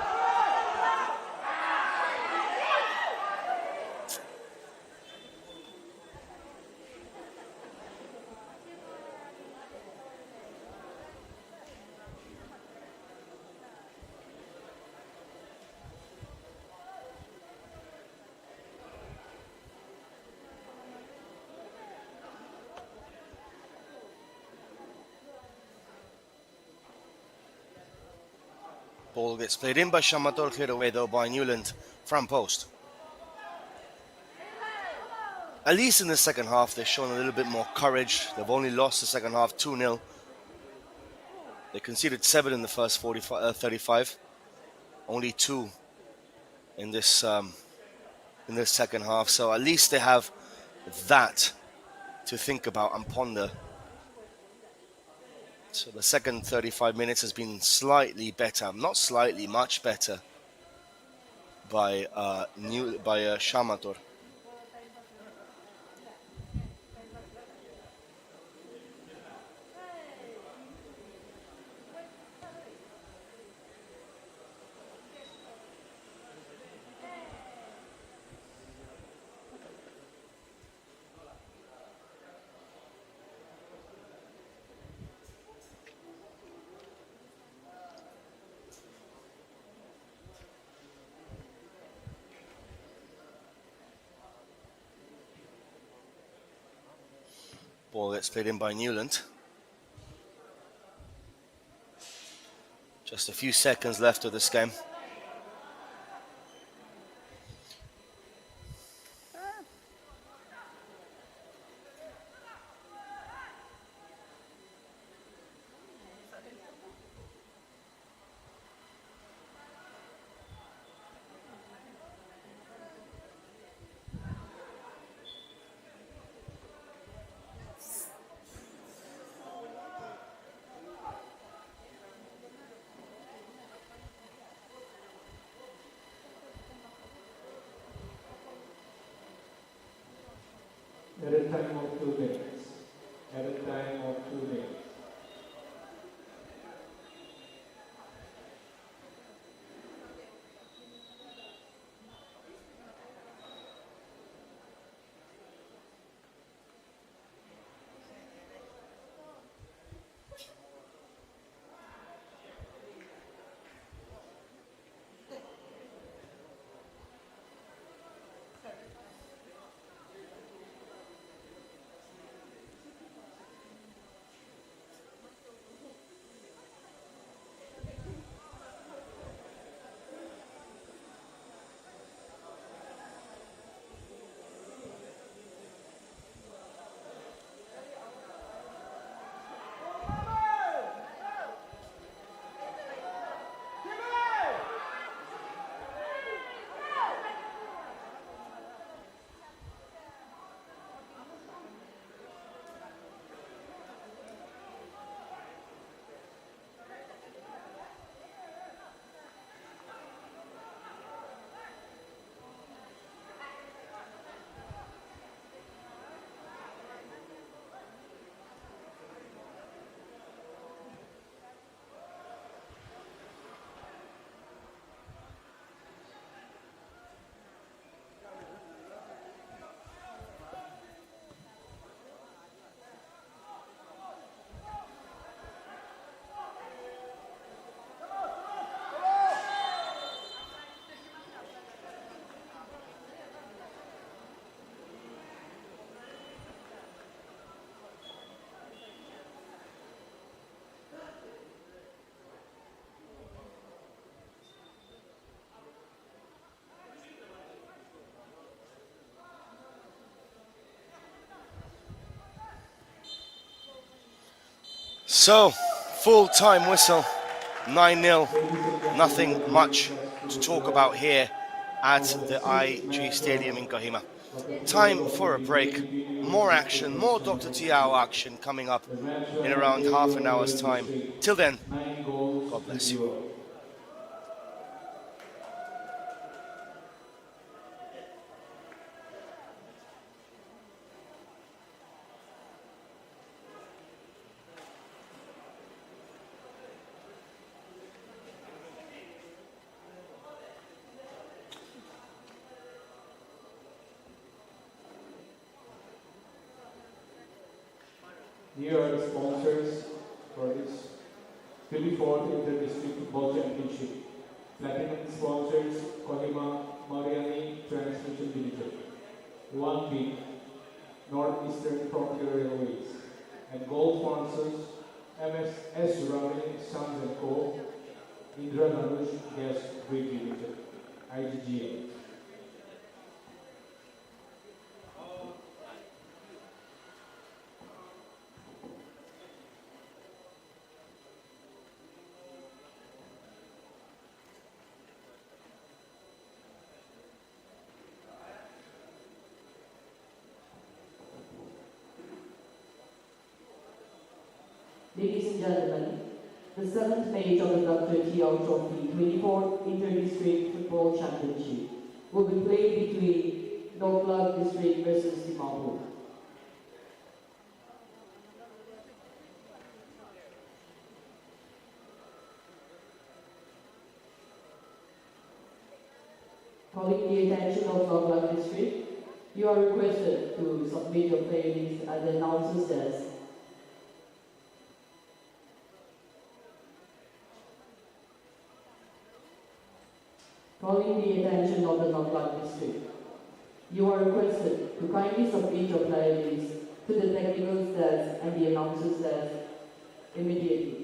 Ball gets played in by Shamator, cleared away though by Niuland, front post. At least in the second half, they've shown a little bit more courage. They've only lost the second half 2-0. They conceded 7 in the first 35. Only 2 in this second half. So at least they have that to think about and ponder. So the second 35 minutes has been slightly better, not slightly, much better by Shamator. Ball gets played in by Niuland. Just a few seconds left of this game. Added time of 2 minutes. Added time of 2 minutes. So, full time whistle, 9-0. Ladies and gentlemen, Nothing we much request to to talk allow about here at the six IG match Stadium in rounds Kohima. of the Time of for a the debate break. between More Niuland action, District and more Dr. Shamator Tiao District. action coming up The match in ran in around favor half of an hour's Niuland time. District, Till then, 9 goals God to bless you. 0. Here are the sponsors for this 24th Inter-District Football Championship. Platinum sponsors Kohima Mariani Transmission Limited, One Big, Northeastern Frontier Railways, and gold sponsors MSS Ramin Sons and Co, Indra Dhanush Gas Grid Limited, IGGL. Ladies and gentlemen, the seventh match of the Dr. Tiao Trophy 24th Inter-District Football Championship will be played between Niuland District versus Shamator. Calling the attention of Niuland District, you are requested to submit your player list at the announcer's desk. Calling the attention of the Niuland District, you are requested to kindly submit your player list to the technical desk and the announcer's desk immediately.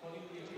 Calling the